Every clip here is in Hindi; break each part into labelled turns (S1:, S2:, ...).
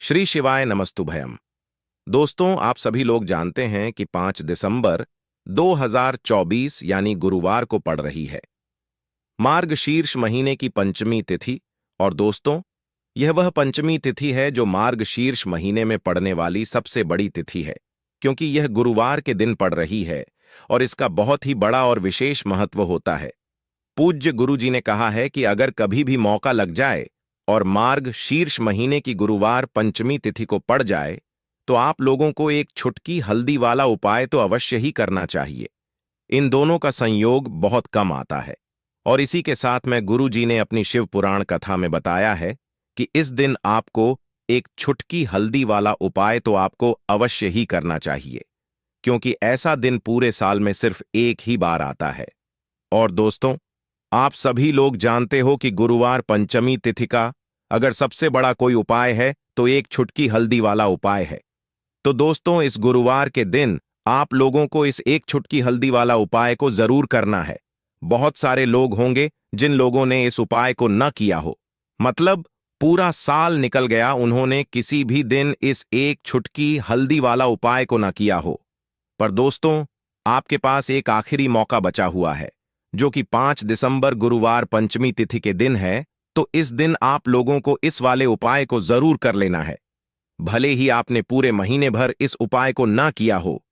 S1: श्री शिवाय नमस्तुभयम। दोस्तों, आप सभी लोग जानते हैं कि 5 दिसंबर 2024 यानी गुरुवार को पड़ रही है मार्गशीर्ष महीने की पंचमी तिथि। और दोस्तों, यह वह पंचमी तिथि है जो मार्गशीर्ष महीने में पड़ने वाली सबसे बड़ी तिथि है, क्योंकि यह गुरुवार के दिन पड़ रही है और इसका बहुत ही बड़ा और विशेष महत्व होता है। पूज्य गुरु जी ने कहा है कि अगर कभी भी मौका लग जाए और मार्ग शीर्ष महीने की गुरुवार पंचमी तिथि को पड़ जाए तो आप लोगों को एक छुटकी हल्दी वाला उपाय तो अवश्य ही करना चाहिए। इन दोनों का संयोग बहुत कम आता है और इसी के साथ में गुरु जी ने अपनी शिव पुराण कथा में बताया है कि इस दिन आपको एक छुटकी हल्दी वाला उपाय तो आपको अवश्य ही करना चाहिए, क्योंकि ऐसा दिन पूरे साल में सिर्फ एक ही बार आता है। और दोस्तों, आप सभी लोग जानते हो कि गुरुवार पंचमी तिथि का अगर सबसे बड़ा कोई उपाय है तो एक छुटकी हल्दी वाला उपाय है। तो दोस्तों, इस गुरुवार के दिन आप लोगों को इस एक छुटकी हल्दी वाला उपाय को जरूर करना है। बहुत सारे लोग होंगे जिन लोगों ने इस उपाय को न किया हो, मतलब पूरा साल निकल गया, उन्होंने किसी भी दिन इस एक छुटकी हल्दी वाला उपाय को न किया हो। पर दोस्तों, आपके पास एक आखिरी मौका बचा हुआ है, जो कि 5 दिसंबर गुरुवार पंचमी तिथि के दिन है। तो इस दिन आप लोगों को इस वाले उपाय को जरूर कर लेना है। भले ही आपने पूरे महीने भर इस उपाय को ना किया हो,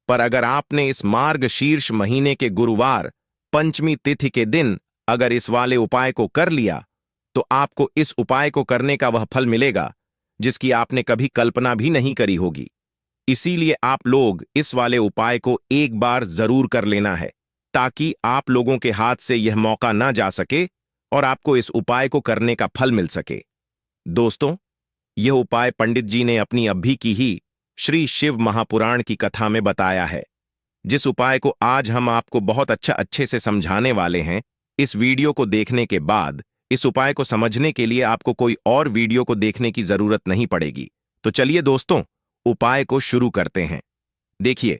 S1: पर अगर आपने इस मार्ग शीर्ष महीने के गुरुवार पंचमी तिथि के दिन अगर इस वाले उपाय को कर लिया तो आपको इस उपाय को करने का वह फल मिलेगा जिसकी आपने कभी कल्पना भी नहीं करी होगी। इसीलिए आप लोग इस वाले उपाय को एक बार जरूर कर लेना है, ताकि आप लोगों के हाथ से यह मौका ना जा सके और आपको इस उपाय को करने का फल मिल सके। दोस्तों, यह उपाय पंडित जी ने अपनी अभी की ही श्री शिव महापुराण की कथा में बताया है, जिस उपाय को आज हम आपको बहुत अच्छे से समझाने वाले हैं। इस वीडियो को देखने के बाद इस उपाय को समझने के लिए आपको कोई और वीडियो को देखने की जरूरत नहीं पड़ेगी। तो चलिए दोस्तों, उपाय को शुरू करते हैं। देखिए,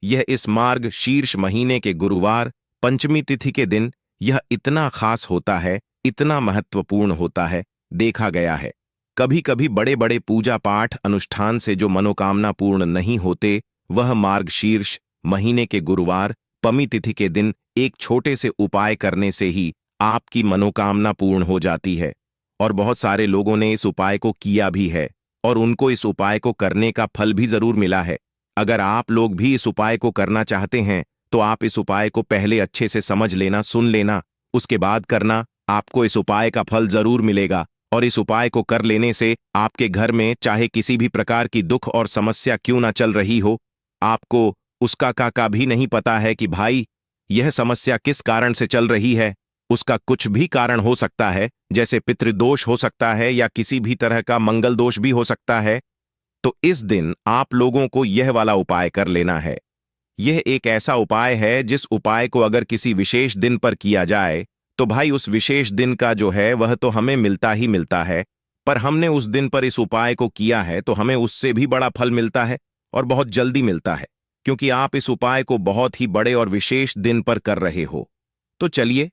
S1: यह इस मार्ग शीर्ष महीने के गुरुवार पंचमी तिथि के दिन यह इतना खास होता है, इतना महत्वपूर्ण होता है। देखा गया है कभी कभी बड़े बड़े पूजा पाठ अनुष्ठान से जो मनोकामना पूर्ण नहीं होते, वह मार्ग शीर्ष महीने के गुरुवार पमी तिथि के दिन एक छोटे से उपाय करने से ही आपकी मनोकामना पूर्ण हो जाती है। और बहुत सारे लोगों ने इस उपाय को किया भी है और उनको इस उपाय को करने का फल भी जरूर मिला है। अगर आप लोग भी इस उपाय को करना चाहते हैं तो आप इस उपाय को पहले अच्छे से समझ लेना, सुन लेना, उसके बाद करना। आपको इस उपाय का फल जरूर मिलेगा और इस उपाय को कर लेने से आपके घर में चाहे किसी भी प्रकार की दुख और समस्या क्यों ना चल रही हो, आपको उसका का भी नहीं पता है कि भाई यह समस्या किस कारण से चल रही है। उसका कुछ भी कारण हो सकता है, जैसे पितृदोष हो सकता है या किसी भी तरह का मंगल दोष भी हो सकता है। तो इस दिन आप लोगों को यह वाला उपाय कर लेना है। यह एक ऐसा उपाय है जिस उपाय को अगर किसी विशेष दिन पर किया जाए तो भाई उस विशेष दिन का जो है वह तो हमें मिलता ही मिलता है, पर हमने उस दिन पर इस उपाय को किया है तो हमें उससे भी बड़ा फल मिलता है और बहुत जल्दी मिलता है, क्योंकि आप इस उपाय को बहुत ही बड़े और विशेष दिन पर कर रहे हो। तो चलिए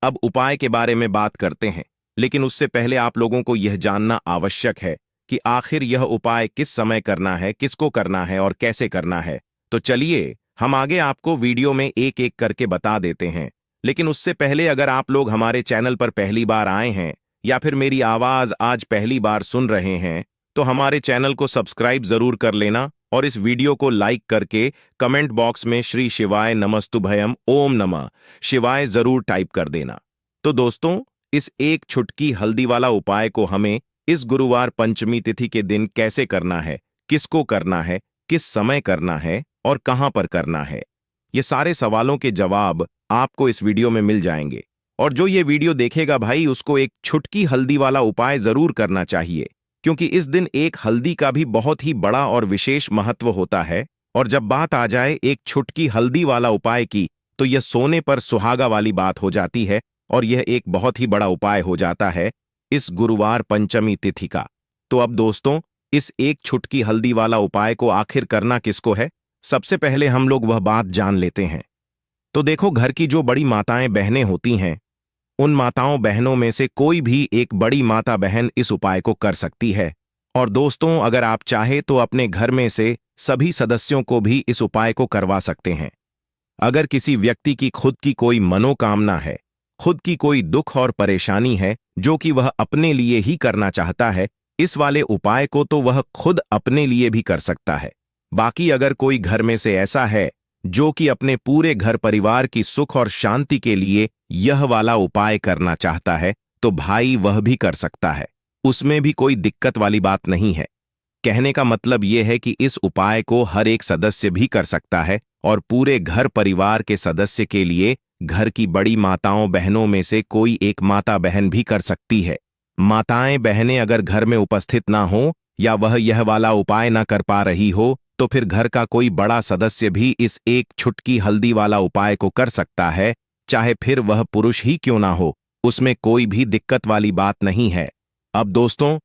S1: अब उपाय के बारे में बात करते हैं, लेकिन उससे पहले आप लोगों को यह जानना आवश्यक है कि आखिर यह उपाय किस समय करना है, किसको करना है और कैसे करना है। तो चलिए हम आगे आपको वीडियो में एक एक करके बता देते हैं। लेकिन उससे पहले अगर आप लोग हमारे चैनल पर पहली बार आए हैं या फिर मेरी आवाज आज पहली बार सुन रहे हैं तो हमारे चैनल को सब्सक्राइब जरूर कर लेना और इस वीडियो को लाइक करके कमेंट बॉक्स में श्री शिवाय नमस्तुभयम ओम नमः शिवाय जरूर टाइप कर देना। तो दोस्तों, इस एक छुटकी हल्दी वाला उपाय को हमें इस गुरुवार पंचमी तिथि के दिन कैसे करना है, किसको करना है, किस समय करना है और कहां पर करना है, ये सारे सवालों के जवाब आपको इस वीडियो में मिल जाएंगे। और जो ये वीडियो देखेगा भाई, उसको एक छुटकी हल्दी वाला उपाय जरूर करना चाहिए, क्योंकि इस दिन एक हल्दी का भी बहुत ही बड़ा और विशेष महत्व होता है। और जब बात आ जाए एक छुटकी हल्दी वाला उपाय की, तो यह सोने पर सुहागा वाली बात हो जाती है और यह एक बहुत ही बड़ा उपाय हो जाता है इस गुरुवार पंचमी तिथि का। तो अब दोस्तों, इस एक छुटकी हल्दी वाला उपाय को आखिर करना किसको है, सबसे पहले हम लोग वह बात जान लेते हैं। तो देखो, घर की जो बड़ी माताएं बहनें होती हैं, उन माताओं बहनों में से कोई भी एक बड़ी माता बहन इस उपाय को कर सकती है और दोस्तों, अगर आप चाहे तो अपने घर में से सभी सदस्यों को भी इस उपाय को करवा सकते हैं। अगर किसी व्यक्ति की खुद की कोई मनोकामना है, खुद की कोई दुख और परेशानी है जो कि वह अपने लिए ही करना चाहता है, इस वाले उपाय को तो वह खुद अपने लिए भी कर सकता है। बाकी अगर कोई घर में से ऐसा है जो कि अपने पूरे घर परिवार की सुख और शांति के लिए यह वाला उपाय करना चाहता है, तो भाई वह भी कर सकता है। उसमें भी कोई दिक्कत वाली बात नहीं है। कहने का मतलब यह है कि इस उपाय को हर एक सदस्य भी कर सकता है और पूरे घर परिवार के सदस्य के लिए घर की बड़ी माताओं बहनों में से कोई एक माता बहन भी कर सकती है। माताएं बहनें अगर घर में उपस्थित ना हो या वह यह वाला उपाय ना कर पा रही हो, तो फिर घर का कोई बड़ा सदस्य भी इस एक छुटकी हल्दी वाला उपाय को कर सकता है, चाहे फिर वह पुरुष ही क्यों ना हो। उसमें कोई भी दिक्कत वाली बात नहीं है। अब दोस्तों,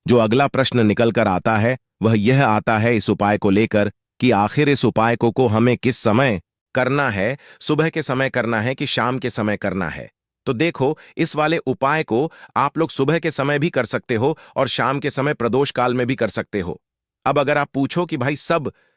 S1: जो अगला प्रश्न निकल कर आता है वह यह आता है इस उपाय को लेकर कि आखिर इस उपाय को हमें किस समय करना है, सुबह के समय करना है कि शाम के समय करना है। तो देखो, इस वाले उपाय को आप लोग सुबह के समय भी कर सकते हो और शाम के समय प्रदोष काल में भी कर सकते हो। अब अगर आप पूछो कि भाई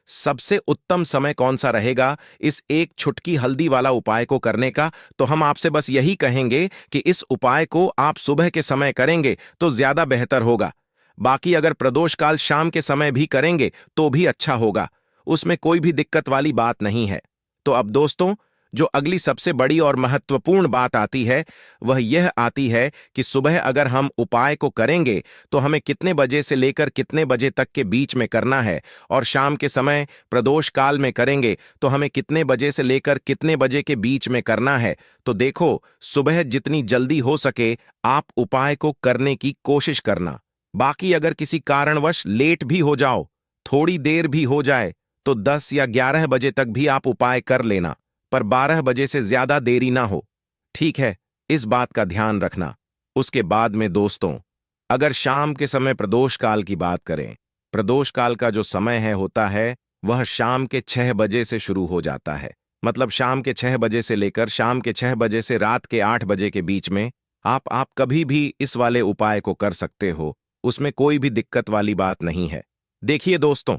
S1: सबसे उत्तम समय कौन सा रहेगा इस एक छुटकी हल्दी वाला उपाय को करने का, तो हम आपसे बस यही कहेंगे कि इस उपाय को आप सुबह के समय करेंगे तो ज्यादा बेहतर होगा। बाकी अगर प्रदोष काल शाम के समय भी करेंगे तो भी अच्छा होगा, उसमें कोई भी दिक्कत वाली बात नहीं है। तो अब दोस्तों, जो अगली सबसे बड़ी और महत्वपूर्ण बात आती है वह यह आती है कि सुबह अगर हम उपाय को करेंगे तो हमें कितने बजे से लेकर कितने बजे तक के बीच में करना है, और शाम के समय प्रदोष काल में करेंगे तो हमें कितने बजे से लेकर कितने बजे के बीच में करना है। तो देखो, सुबह जितनी जल्दी हो सके आप उपाय को करने की कोशिश करना। बाकी अगर किसी कारणवश लेट भी हो जाओ, थोड़ी देर भी हो जाए, तो 10 या 11 बजे तक भी आप उपाय कर लेना, पर 12 बजे से ज्यादा देरी ना हो। ठीक है, इस बात का ध्यान रखना। उसके बाद में दोस्तों, अगर शाम के समय प्रदोष काल की बात करें, प्रदोष काल का जो समय होता है वह शाम के 6 बजे से शुरू हो जाता है। मतलब शाम के 6 बजे से लेकर शाम के 6 बजे से रात के 8 बजे के बीच में आप कभी भी इस वाले उपाय को कर सकते हो। उसमें कोई भी दिक्कत वाली बात नहीं है। देखिए दोस्तों,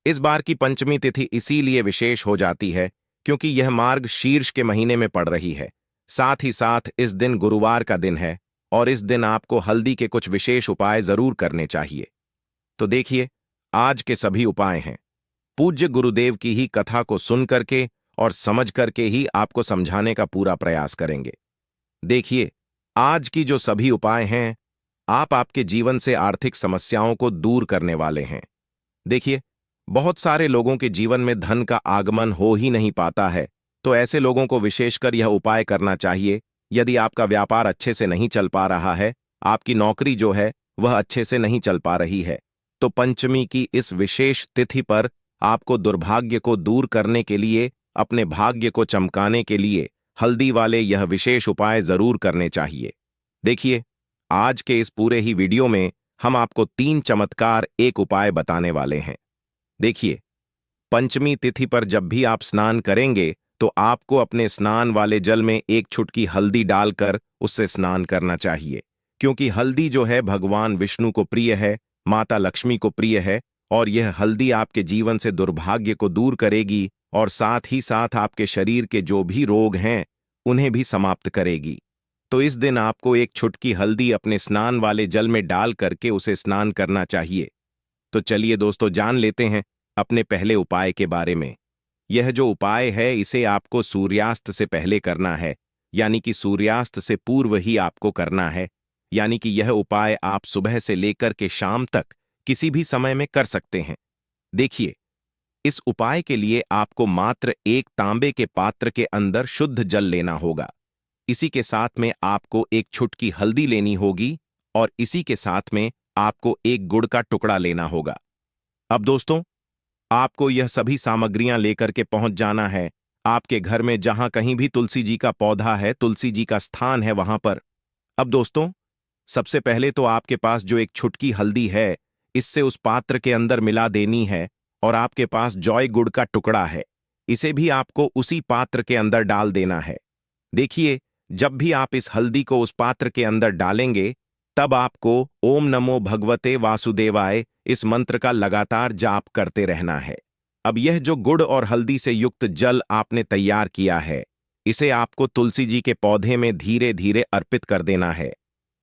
S1: इस बार की पंचमी तिथि इसीलिए विशेष हो जाती है क्योंकि यह मार्ग शीर्ष के महीने में पड़ रही है। साथ ही साथ इस दिन गुरुवार का दिन है और इस दिन आपको हल्दी के कुछ विशेष उपाय जरूर करने चाहिए। तो देखिए, आज के सभी उपाय हैं पूज्य गुरुदेव की ही कथा को सुन करके और समझ करके ही आपको समझाने का पूरा प्रयास करेंगे। देखिए, आज की जो सभी उपाय हैं आप आपके जीवन से आर्थिक समस्याओं को दूर करने वाले हैं। देखिए, बहुत सारे लोगों के जीवन में धन का आगमन हो ही नहीं पाता है, तो ऐसे लोगों को विशेषकर यह उपाय करना चाहिए। यदि आपका व्यापार अच्छे से नहीं चल पा रहा है, आपकी नौकरी जो है वह अच्छे से नहीं चल पा रही है, तो पंचमी की इस विशेष तिथि पर आपको दुर्भाग्य को दूर करने के लिए, अपने भाग्य को चमकाने के लिए हल्दी वाले यह विशेष उपाय जरूर करने चाहिए। देखिए, आज के इस पूरे ही वीडियो में हम आपको 3 चमत्कार एक उपाय बताने वाले हैं। देखिए, पंचमी तिथि पर जब भी आप स्नान करेंगे तो आपको अपने स्नान वाले जल में एक चुटकी हल्दी डालकर उससे स्नान करना चाहिए, क्योंकि हल्दी जो है भगवान विष्णु को प्रिय है, माता लक्ष्मी को प्रिय है, और यह हल्दी आपके जीवन से दुर्भाग्य को दूर करेगी और साथ ही साथ आपके शरीर के जो भी रोग हैं उन्हें भी समाप्त करेगी। तो इस दिन आपको एक चुटकी हल्दी अपने स्नान वाले जल में डाल करके उसे स्नान करना चाहिए। तो चलिए दोस्तों, जान लेते हैं अपने पहले उपाय के बारे में। यह जो उपाय है इसे आपको सूर्यास्त से पहले करना है, यानी कि सूर्यास्त से पूर्व ही आपको करना है। यानी कि यह उपाय आप सुबह से लेकर के शाम तक किसी भी समय में कर सकते हैं। देखिए, इस उपाय के लिए आपको मात्र एक तांबे के पात्र के अंदर शुद्ध जल लेना होगा। इसी के साथ में आपको एक चुटकी हल्दी लेनी होगी और इसी के साथ में आपको एक गुड़ का टुकड़ा लेना होगा। अब दोस्तों, आपको यह सभी सामग्रियां लेकर के पहुंच जाना है आपके घर में जहां कहीं भी तुलसी जी का पौधा है, तुलसी जी का स्थान है, वहां पर। अब दोस्तों, सबसे पहले तो आपके पास जो एक छुटकी हल्दी है इससे उस पात्र के अंदर मिला देनी है, और आपके पास जौय गुड़ का टुकड़ा है, इसे भी आपको उसी पात्र के अंदर डाल देना है। देखिए, जब भी आप इस हल्दी को उस पात्र के अंदर डालेंगे तब आपको ओम नमो भगवते वासुदेवाय इस मंत्र का लगातार जाप करते रहना है। अब यह जो गुड़ और हल्दी से युक्त जल आपने तैयार किया है, इसे आपको तुलसी जी के पौधे में धीरे धीरे अर्पित कर देना है।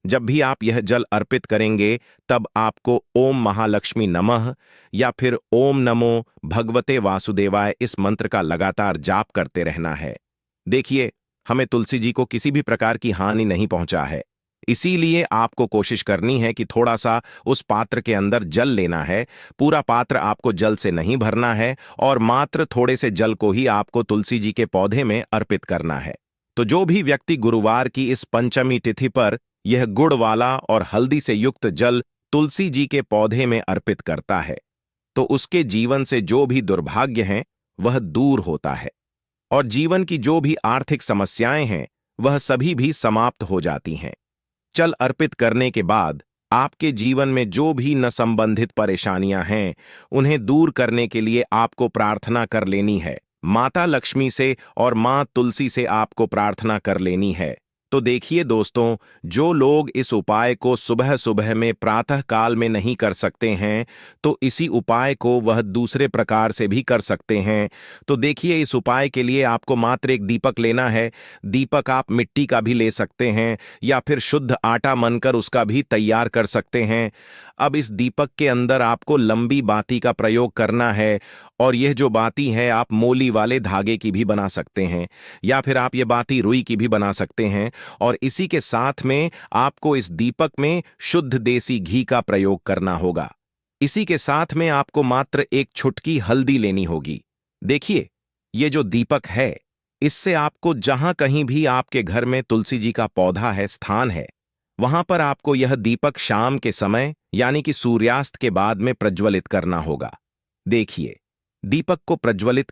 S1: जब भी आप यह जल अर्पित करेंगे, तब आपको ओम महालक्ष्मी नमः या फिर ओम नमो भगवते वासुदेवाय इस मंत्र का लगातार जाप करते रहना है। देखिए, हमें तुलसी जी को किसी भी प्रकार की हानि नहीं पहुंचा है, इसीलिए आपको कोशिश करनी है कि थोड़ा सा उस पात्र के अंदर जल लेना है। पूरा पात्र आपको जल से नहीं भरना है और मात्र थोड़े से जल को ही आपको तुलसी जी के पौधे में अर्पित करना है। तो जो भी व्यक्ति गुरुवार की इस पंचमी तिथि पर यह गुड़ वाला और हल्दी से युक्त जल तुलसी जी के पौधे में अर्पित करता है, तो उसके जीवन से जो भी दुर्भाग्य हैं वह दूर होता है और जीवन की जो भी आर्थिक समस्याएं हैं वह सभी भी समाप्त हो जाती हैं। जल अर्पित करने के बाद आपके जीवन में जो भी न संबंधित परेशानियां हैं, उन्हें दूर करने के लिए आपको प्रार्थना कर लेनी है। माता लक्ष्मी से और मां तुलसी से आपको प्रार्थना कर लेनी है। तो देखिए दोस्तों, जो लोग इस उपाय को सुबह सुबह में प्रातः काल में नहीं कर सकते हैं, तो इसी उपाय को वह दूसरे प्रकार से भी कर सकते हैं। तो देखिए, इस उपाय के लिए आपको मात्र एक दीपक लेना है। दीपक आप मिट्टी का भी ले सकते हैं या फिर शुद्ध आटा मनकर उसका भी तैयार कर सकते हैं। अब इस दीपक के अंदर आपको लंबी बाती का प्रयोग करना है और यह जो बाती है आप मोली वाले धागे की भी बना सकते हैं या फिर आप ये बाती रुई की भी बना सकते हैं। और इसी के साथ में आपको इस दीपक में शुद्ध देसी घी का प्रयोग करना होगा। इसी के साथ में आपको मात्र एक छुटकी हल्दी लेनी होगी। देखिए, ये जो दीपक है, इससे आपको जहां कहीं भी आपके घर में तुलसी जी का पौधा है, स्थान है, वहां पर आपको यह दीपक शाम के समय यानी कि सूर्यास्त के बाद में प्रज्वलित करना होगा। देखिए, दीपक को प्रज्वलित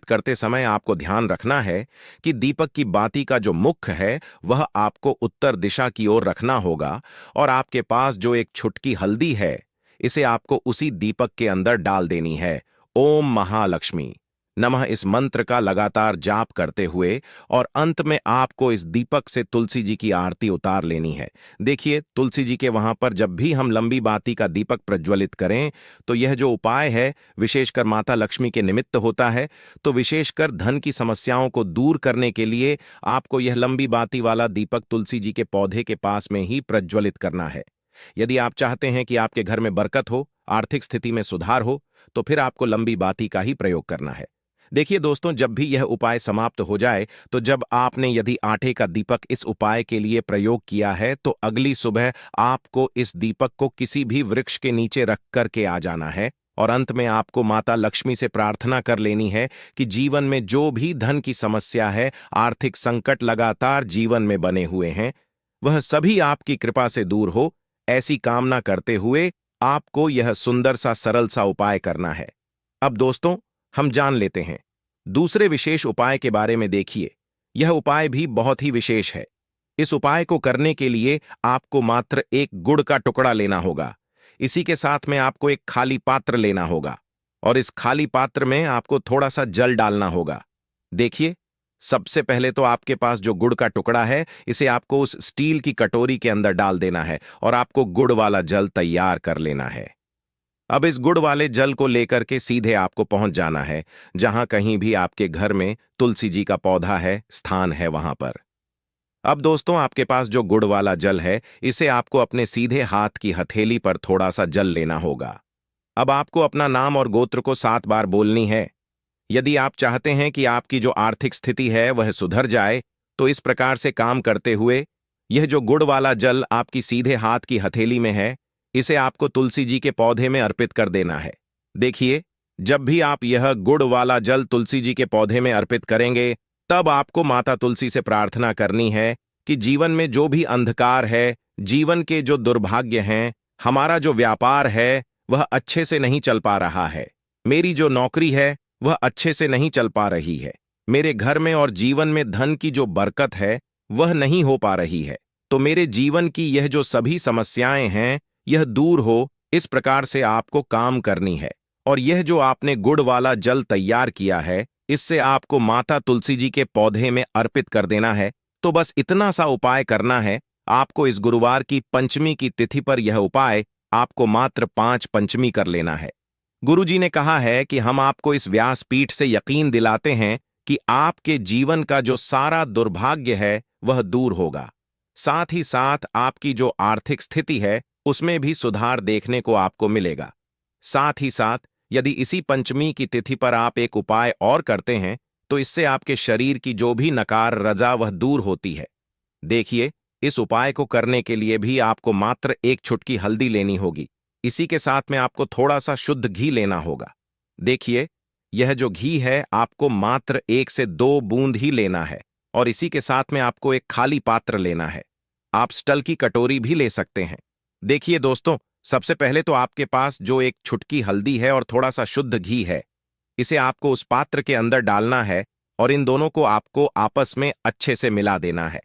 S1: करते समय आपको ध्यान रखना है कि दीपक की बाती का जो मुख है वह आपको उत्तर दिशा की ओर रखना होगा और आपके पास जो एक छुटकी हल्दी है, इसे आपको उसी दीपक के अंदर डाल देनी है। ओम महालक्ष्मी नमः इस मंत्र का लगातार जाप करते हुए और अंत में आपको इस दीपक से तुलसी जी की आरती उतार लेनी है। देखिए, तुलसी जी के वहां पर जब भी हम लंबी बाती का दीपक प्रज्वलित करें, तो यह जो उपाय है विशेषकर माता लक्ष्मी के निमित्त होता है। तो विशेषकर धन की समस्याओं को दूर करने के लिए आपको यह लंबी बाती वाला दीपक तुलसी जी के पौधे के पास में ही प्रज्वलित करना है। यदि आप चाहते हैं कि आपके घर में बरकत हो, आर्थिक स्थिति में सुधार हो, तो फिर आपको लंबी बाती का ही प्रयोग करना है। देखिए दोस्तों, जब भी यह उपाय समाप्त हो जाए, तो जब आपने यदि आटे का दीपक इस उपाय के लिए प्रयोग किया है, तो अगली सुबह आपको इस दीपक को किसी भी वृक्ष के नीचे रख करके आ जाना है और अंत में आपको माता लक्ष्मी से प्रार्थना कर लेनी है कि जीवन में जो भी धन की समस्या है, आर्थिक संकट लगातार जीवन में बने हुए हैं, वह सभी आपकी कृपा से दूर हो। ऐसी कामना करते हुए आपको यह सुंदर सा सरल सा उपाय करना है। अब दोस्तों, हम जान लेते हैं दूसरे विशेष उपाय के बारे में। देखिए, यह उपाय भी बहुत ही विशेष है। इस उपाय को करने के लिए आपको मात्र एक गुड़ का टुकड़ा लेना होगा। इसी के साथ में आपको एक खाली पात्र लेना होगा और इस खाली पात्र में आपको थोड़ा सा जल डालना होगा। देखिए, सबसे पहले तो आपके पास जो गुड़ का टुकड़ा है, इसे आपको उस स्टील की कटोरी के अंदर डाल देना है और आपको गुड़ वाला जल तैयार कर लेना है। अब इस गुड़ वाले जल को लेकर के सीधे आपको पहुंच जाना है जहां कहीं भी आपके घर में तुलसी जी का पौधा है, स्थान है, वहां पर। अब दोस्तों, आपके पास जो गुड़ वाला जल है, इसे आपको अपने सीधे हाथ की हथेली पर थोड़ा सा जल लेना होगा। अब आपको अपना नाम और गोत्र को 7 बार बोलनी है। यदि आप चाहते हैं कि आपकी जो आर्थिक स्थिति है वह सुधर जाए, तो इस प्रकार से काम करते हुए यह जो गुड़ वाला जल आपकी सीधे हाथ की हथेली में है, इसे आपको तुलसी जी के पौधे में अर्पित कर देना है। देखिए, जब भी आप यह गुड़ वाला जल तुलसी जी के पौधे में अर्पित करेंगे, तब आपको माता तुलसी से प्रार्थना करनी है कि जीवन में जो भी अंधकार है, जीवन के जो दुर्भाग्य हैं, हमारा जो व्यापार है वह अच्छे से नहीं चल पा रहा है, मेरी जो नौकरी है वह अच्छे से नहीं चल पा रही है, मेरे घर में और जीवन में धन की जो बरकत है वह नहीं हो पा रही है, तो मेरे जीवन की यह जो सभी समस्याएं हैं यह दूर हो, इस प्रकार से आपको काम करनी है। और यह जो आपने गुड़ वाला जल तैयार किया है, इससे आपको माता तुलसी जी के पौधे में अर्पित कर देना है तो बस इतना सा उपाय करना है। आपको इस गुरुवार की पंचमी की तिथि पर यह उपाय आपको मात्र 5 पंचमी कर लेना है। गुरुजी ने कहा है कि हम आपको इस व्यासपीठ से यकीन दिलाते हैं कि आपके जीवन का जो सारा दुर्भाग्य है वह दूर होगा। साथ ही साथ आपकी जो आर्थिक स्थिति है उसमें भी सुधार देखने को आपको मिलेगा। साथ ही साथ यदि इसी पंचमी की तिथि पर आप एक उपाय और करते हैं तो इससे आपके शरीर की जो भी नकार रजा वह दूर होती है। देखिए, इस उपाय को करने के लिए भी आपको मात्र एक चुटकी हल्दी लेनी होगी। इसी के साथ में आपको थोड़ा सा शुद्ध घी लेना होगा। देखिए, यह जो घी है आपको मात्र 1 से 2 बूंद ही लेना है और इसी के साथ में आपको एक खाली पात्र लेना है। आप स्टील की कटोरी भी ले सकते हैं। देखिए दोस्तों, सबसे पहले तो आपके पास जो एक चुटकी हल्दी है और थोड़ा सा शुद्ध घी है, इसे आपको उस पात्र के अंदर डालना है और इन दोनों को आपको आपस में अच्छे से मिला देना है।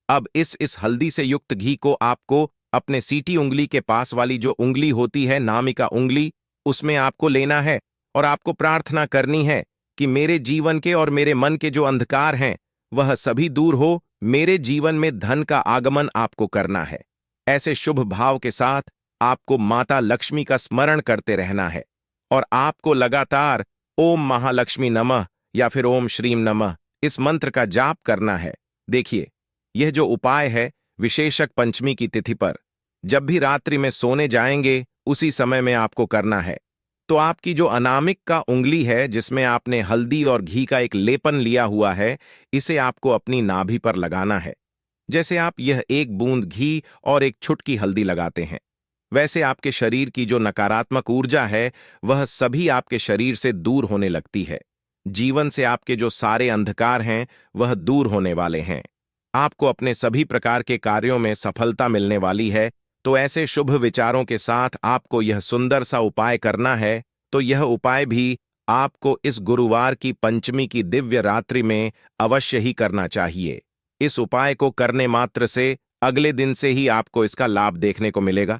S1: अब इस हल्दी से युक्त घी को आपको अपने सीटी उंगली के पास वाली जो उंगली होती है, नामिका उंगली, उसमें आपको लेना है और आपको प्रार्थना करनी है कि मेरे जीवन के और मेरे मन के जो अंधकार हैं वह सभी दूर हो, मेरे जीवन में धन का आगमन आपको करना है। ऐसे शुभ भाव के साथ आपको माता लक्ष्मी का स्मरण करते रहना है और आपको लगातार ओम महालक्ष्मी नमः या फिर ओम श्रीम नमः इस मंत्र का जाप करना है। देखिए, यह जो उपाय है विशेषक पंचमी की तिथि पर जब भी रात्रि में सोने जाएंगे उसी समय में आपको करना है। तो आपकी जो अनामिक का उंगली है जिसमें आपने हल्दी और घी का एक लेपन लिया हुआ है, इसे आपको अपनी नाभि पर लगाना है। जैसे आप यह 1 बूंद घी और एक चुटकी हल्दी लगाते हैं, वैसे आपके शरीर की जो नकारात्मक ऊर्जा है वह सभी आपके शरीर से दूर होने लगती है। जीवन से आपके जो सारे अंधकार हैं वह दूर होने वाले हैं। आपको अपने सभी प्रकार के कार्यों में सफलता मिलने वाली है। तो ऐसे शुभ विचारों के साथ आपको यह सुंदर सा उपाय करना है। तो यह उपाय भी आपको इस गुरुवार की पंचमी की दिव्य रात्रि में अवश्य ही करना चाहिए। इस उपाय को करने मात्र से अगले दिन से ही आपको इसका लाभ देखने को मिलेगा।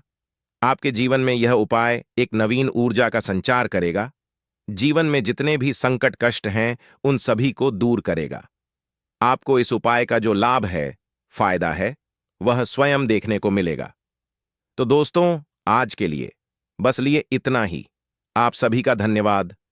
S1: आपके जीवन में यह उपाय एक नवीन ऊर्जा का संचार करेगा। जीवन में जितने भी संकट कष्ट हैं उन सभी को दूर करेगा। आपको इस उपाय का जो लाभ है, फायदा है, वह स्वयं देखने को मिलेगा। तो दोस्तों, आज के लिए बस लिए इतना ही। आप सभी का धन्यवाद।